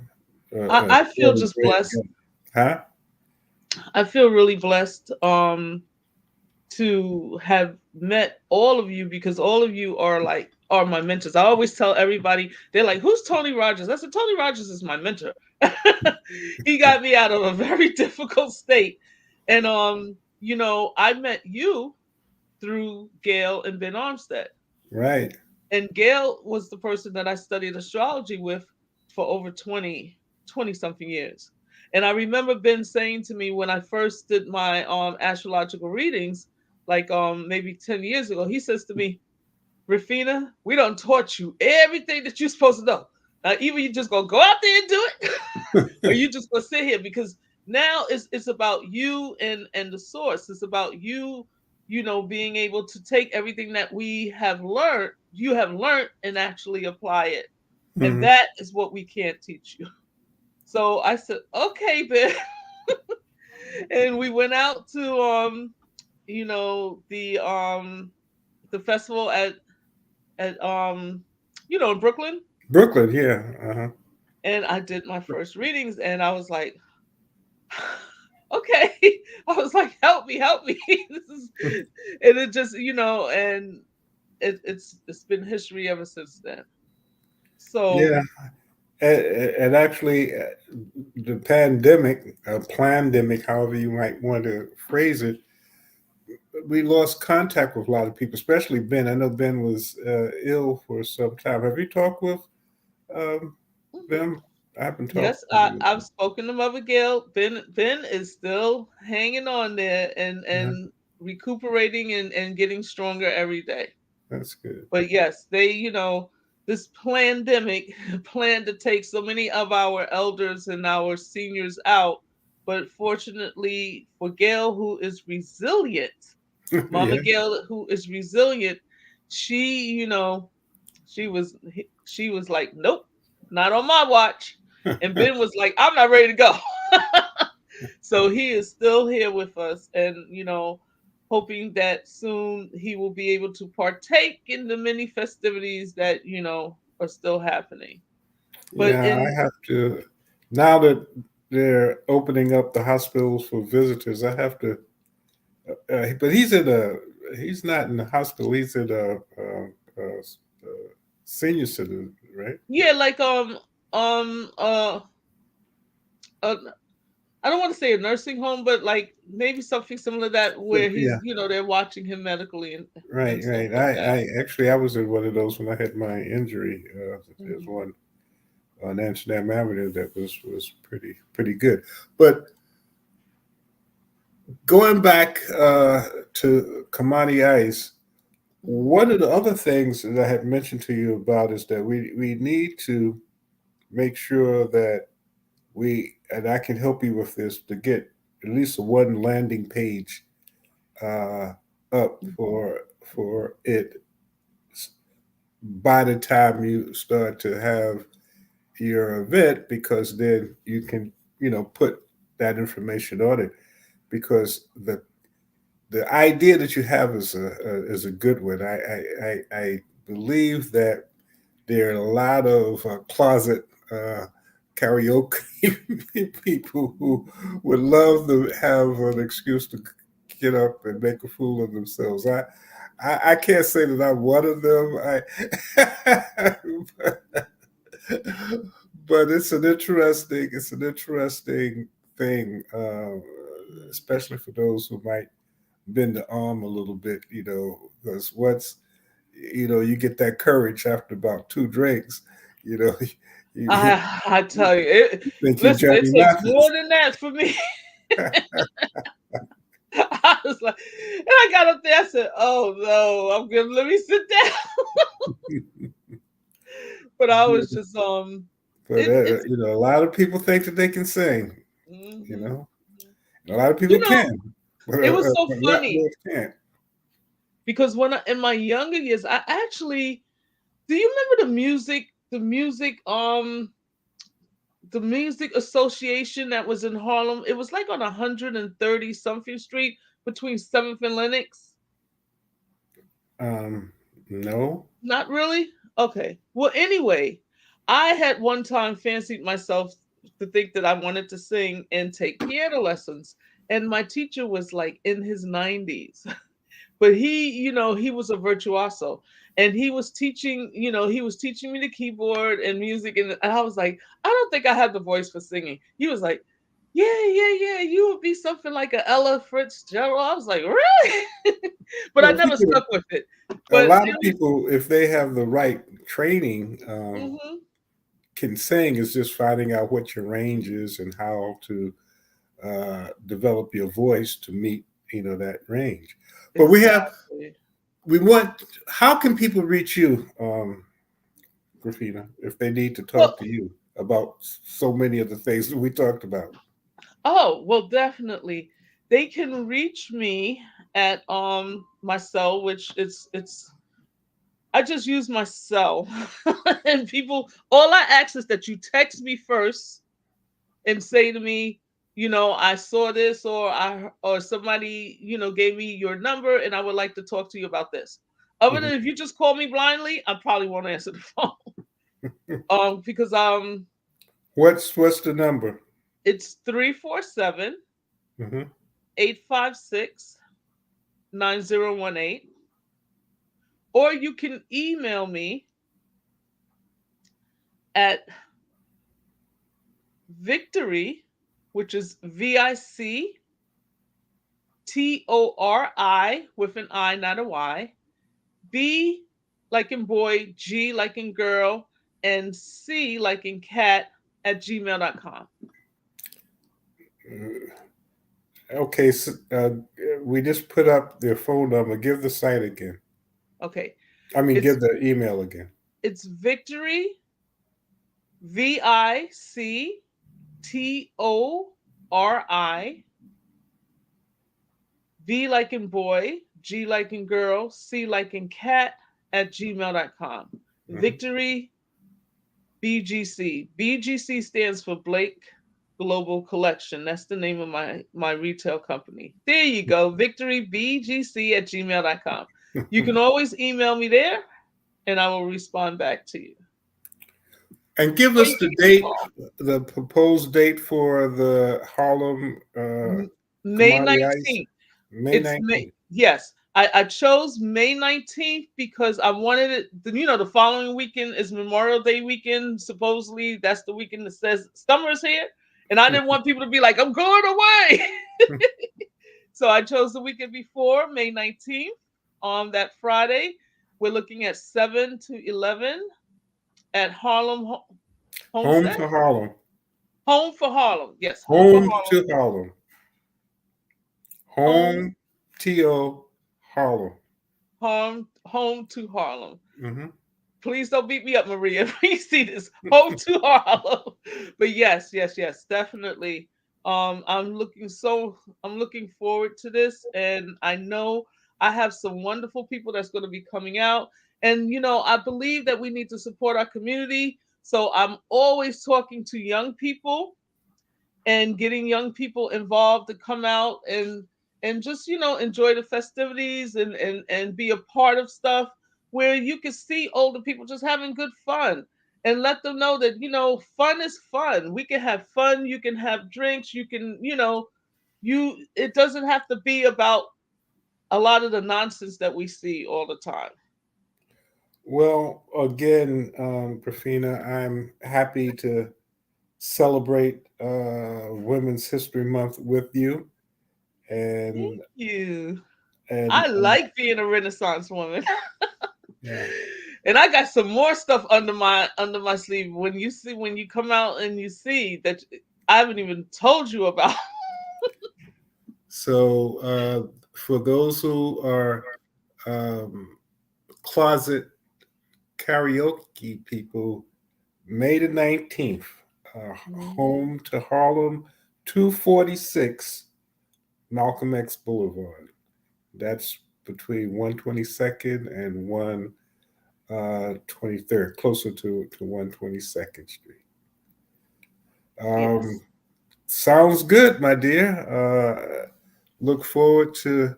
I, I feel really just great, blessed. huh? I feel really blessed to have met all of you because all of you are my mentors. I always tell everybody, they're like, "Who's Tony Rogers?" I said, "Tony Rogers is my mentor." He got me out of a very difficult state. And I met you through Gail and Ben Armstead. Right. And Gail was the person that I studied astrology with for over 20 something years. And I remember Ben saying to me when I first did my astrological readings, like maybe 10 years ago, he says to me, "Rafina, we don't taught you everything that you're supposed to know. Either you just gonna go out there and do it, or you just gonna sit here because now it's about you and the source. It's about you, being able to take everything that you have learned and actually apply it. And Mhm. that is what we can't teach you." So I said, "Okay, Ben." And we went out to the festival at in Brooklyn. Brooklyn, yeah. Uh-huh. And I did my first readings and I was like, okay. I was like, help me, help me. This is and it just, and it's been history ever since then. So Yeah, and actually, the pandemic, pandemic, however you might want to phrase it, we lost contact with a lot of people, especially Ben. I know Ben was ill for some time. Have you talked with um, mhm. them? I haven't talked Yes, to them. I've spoken to Mother Gail. Ben is still hanging on there and Uh, recuperating and getting stronger every day. that's good. But yes, this pandemic planned to take so many of our elders and our seniors out. But fortunately for Gail, who is resilient, Mama Yeah. Gail, who is resilient, she, she was like, "Nope, not on my watch." And Ben was like, "I'm not ready to go." So he is still here with us, and hoping that soon he will be able to partake in the many festivities that are still happening. But Yeah, in I have to, now that they're opening up the hospitals for visitors, I have to, but he's not in the hospital, he's in senior citizen, right? yeah, like um uh, uh I don't want to say a nursing home, but like maybe something similar to that where Yeah, they're watching him medically and right, stuff right. like that. I actually, I was in one of those when I had my injury. There's Mhm. one on Amsterdam Avenue that was pretty good. But going back to Kamani Ice, Mhm. one of the other things that I had mentioned to you about is that we need to make sure that and I can help you with this, to get at least one landing page uh, up Mhm. for it by the time you start to have your event, because then you can put that information on it. because the idea that you have is a good one. I believe that there are a lot of closet karaoke people who would love to have an excuse to get up and make a fool of themselves. I can't say that I'm one of them. But it's an interesting thing, especially for those who might bend the arm a little bit, because you get that courage after about two drinks, you know, you I tell you, think you're listen, it Johnny takes more Mathis. than that for me. I was like, and I got up there. I said, "Oh no, I'm gonna let me sit down." But I was just But it's a lot of people think that they can sing, you hmm know, and a lot of you people know, can, but it was so a lot funny more can't. because in my younger years, I actually do you remember the music association that was in Harlem? It was like on 130 something street between 7th and Lenox. Um, no. Not really? Okay. Well, anyway, I had one time fancied myself to think that I wanted to sing and take piano lessons. And my teacher was like in his 90s. But he was a virtuoso. And he was teaching me the keyboard and music. And I was like, I don't think I have the voice for singing. He was like, yeah, yeah, yeah, you would be something like a Ella Fitzgerald. I was like, really? But I Well, never stuck with it. a But lot it of was, people, if they have the right training, mhm. can sing. Is just finding out what your range is and how to develop your voice to meet that range. But Exactly. we want. How can people reach you, Griffina, if they need to Well, talk to you about so many of the things that we talked about? oh, well, definitely. They can reach me at my cell, which it's I just use my cell. And people all I ask is that you text me first and say to me, I saw this or somebody, gave me your number and I would like to talk to you about this. Other Mhm. than if you just call me blindly, I probably won't answer the phone. Because What's the number? it's 347 Hmm. 856 9018, or you can email me at victory, which is VICTORI with an I, not a Y, B like in boy, G like in girl, and C like in cat at gmail.com. Okay, so, we just put up their phone number. Give the site again. Okay. I mean, It's give the email again. it's victory, VICTORI, B like in boy, G like in girl, C like in cat at gmail.com. Mhm. Victory BGC. BGC stands for Blake Global Collection. That's the name of my retail company. There you go. Victory BGC at gmail.com. You can always email me there and I will respond back to you. And give Or us you the can give me a date, call. the proposed date for the Harlem May Commodity Ice, 19th. May It's May. 19th. Yes. I chose May 19th because I wanted it, the following weekend is Memorial Day weekend. Supposedly that's the weekend that says summer's here. And I didn't want people to be like, I'm going away. So I chose the weekend before, May 19th, on that Friday. We're looking at 7 to 11 at Harlem Home Homestead. to Harlem. Home for Harlem. Yes, Home for Home Harlem. to Harlem. Home Home to Harlem. home to Harlem. Hmm. Please don't beat me up, Maria. Please see this. Home to Harlem. But yes, yes, yes, definitely. I'm looking forward to this, and I know I have some wonderful people that's going to be coming out. And I believe that we need to support our community. So I'm always talking to young people and getting young people involved to come out and just enjoy the festivities and be a part of stuff where you can see older people just having good fun and let them know that fun is fun. We can have fun, you can have drinks, you can you it doesn't have to be about a lot of the nonsense that we see all the time. Well, again, Grafina, I'm happy to celebrate Women's History Month with you, Thank and you. and I like being a Renaissance woman. yeah. And I got some more stuff under my sleeve when you come out and you see that I haven't even told you about. So for those who are um, closet karaoke people, May the 19th, uh, Mhm. home to Harlem, 246 Malcolm X Boulevard. That's between 122nd and 123rd, closer to 122nd Street. Um, Yes. sounds good, my dear. Look forward to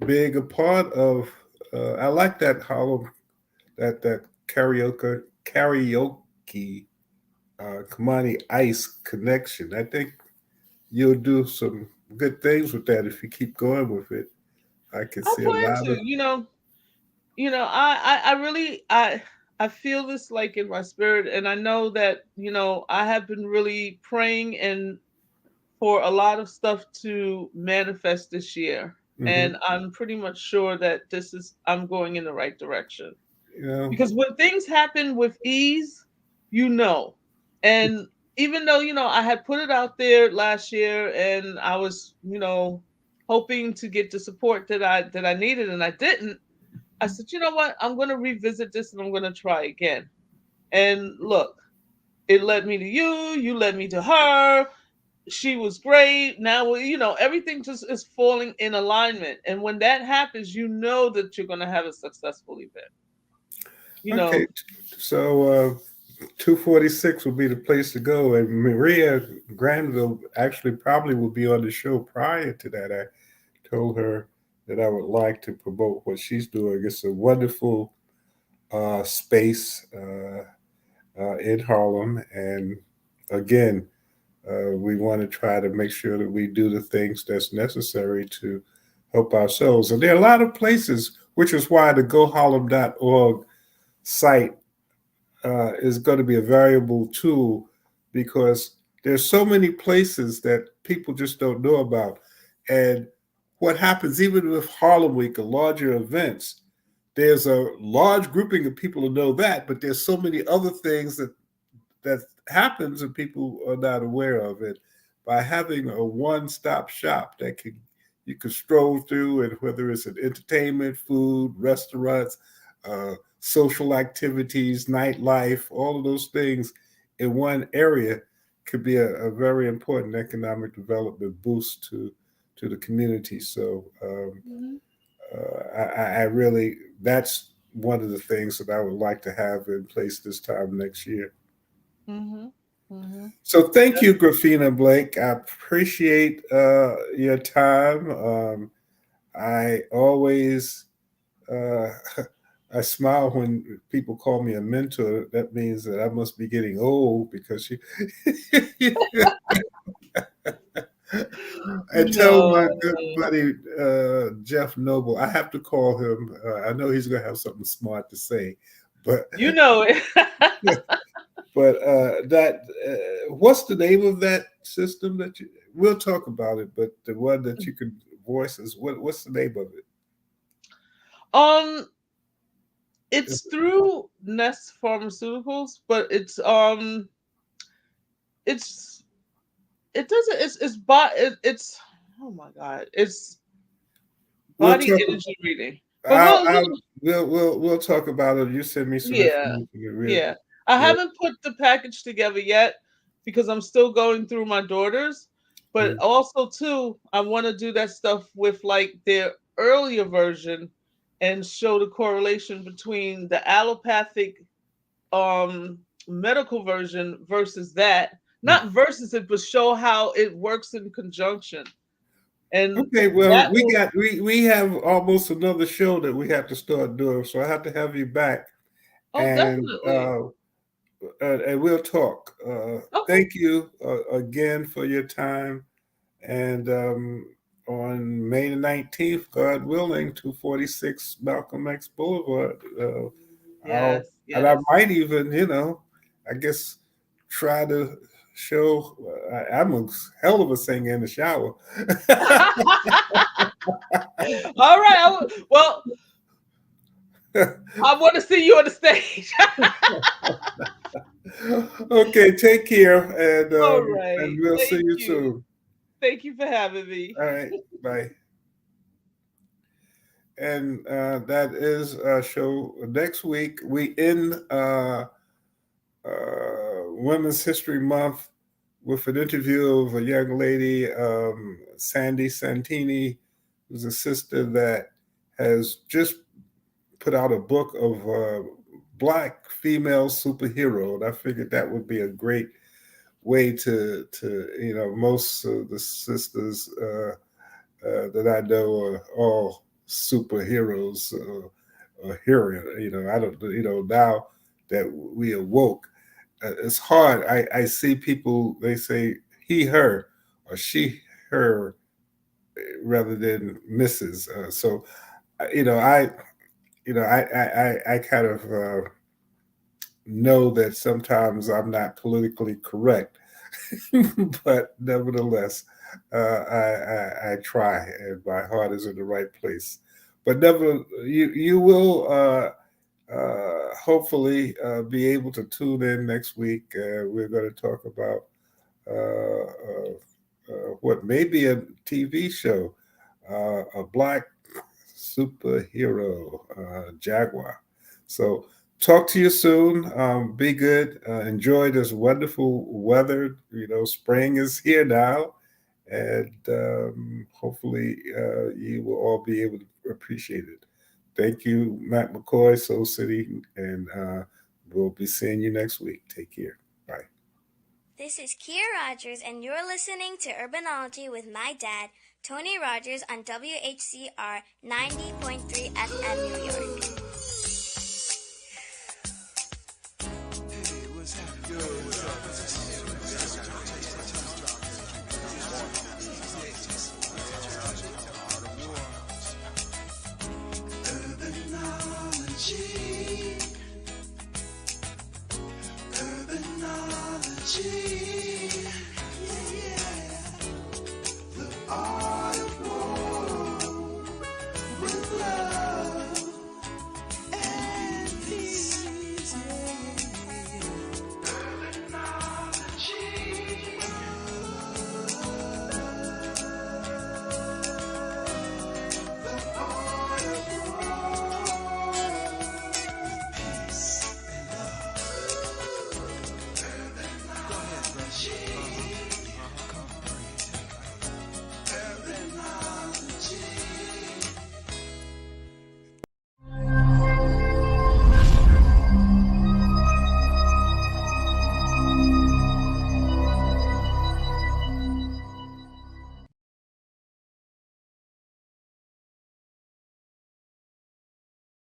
being a part of. I like that Harlem, that karaoke Kamani Ice connection. I think you'll do some good things with that if you keep going with it. I can I see a plan lot to. of. I really I feel this like in my spirit, and I know that I have been really praying and for a lot of stuff to manifest this year, Mhm. and I'm pretty much sure that I'm going in the right direction. You know, Because when things happen with ease, you know. And even though, I had put it out there last year and I was, hoping to get the support that I needed and I didn't, I said, you know what? I'm going to revisit this and I'm going to try again. And look, it led me to you, you led me to her. She was great. Now, everything just is falling in alignment. And when that happens, you know that you're going to have a successful event. You okay. know, So 246 will be the place to go. And Maria Granville actually probably will be on the show prior to that. I told her that I would like to promote what she's doing. It's a wonderful space in Harlem. And again, we want to try to make sure that we do the things that's necessary to help ourselves. And there are a lot of places, which is why the goharlem.org site is going to be a valuable tool because there's so many places that people just don't know about. And what happens, even with Harlem Week or larger events, there's a large grouping of people who know that, but there's so many other things that happens and people are not aware of it. By having a one-stop shop that can you can stroll through, and whether it's an entertainment, food, restaurants, social activities, nightlife, all of those things in one area could be a very important economic development boost to the community. So Mhm, I really that's one of the things that I would like to have in place this time next year. mhm, mhm. So thank you, Griffina Blake. I appreciate your time. I always uh, I smile when people call me a mentor. That means that I must be getting old because you. I tell No, my good buddy Jeff Noble, I have to call him. I know he's going to have something smart to say, but you know it. but that what's the name of that system that you? We'll talk about it, but the one that you can voice is what's the name of it? Um, it's Is through Nest Pharmaceuticals, but it's it doesn't it's oh my god, it's we'll body talk. energy reading. But I'll, we'll I'll we'll talk about it. You send me some yeah, information. yeah. I We'll, haven't put the package together yet because I'm still going through my daughters. But mm, also too, I want to do that stuff with like their earlier version and show the correlation between the allopathic medical version versus that not versus it, but show how it works in conjunction. And Okay, well, that will, we have almost another show that we have to start doing, so I have to have you back, oh, and definitely. we'll talk. Okay. Thank you again for your time, and on May the 19th, God willing, 246 Malcolm X Boulevard. I'll Yes, and I yes. might even, I guess try to show. I'm a hell of a singer in the shower. All right. Well, I want to see you on the stage. Okay, take care, All right. and we'll see Thank you you. soon. Thank you for having me. All right, bye. And that is our show. Next week, we end Women's History Month with an interview of a young lady, Sandy Santini, who's a sister that has just put out a book of Black female superhero. And I figured that would be a great way to most of the sisters that I know are all superheroes or hero. I don't. Now that we awoke, it's hard. I see people. They say he, her, or she, her, rather than Mrs. So I kind of know that sometimes I'm not politically correct, but nevertheless, I try, and my heart is in the right place. But never, you will hopefully be able to tune in next week. We're going to talk about what may be a TV show, a Black superhero, Jaguar. So talk to you soon. Be good. Enjoy this wonderful weather. Spring is here now, and hopefully you will all be able to appreciate it. Thank you, Matt McCoy, Soul City, and we'll be seeing you next week. Take care. Bye. This is Kia Rogers, and you're listening to Urbanology with my dad, Tony Rogers, on WHCR 90.3 FM New York. The art of war with love.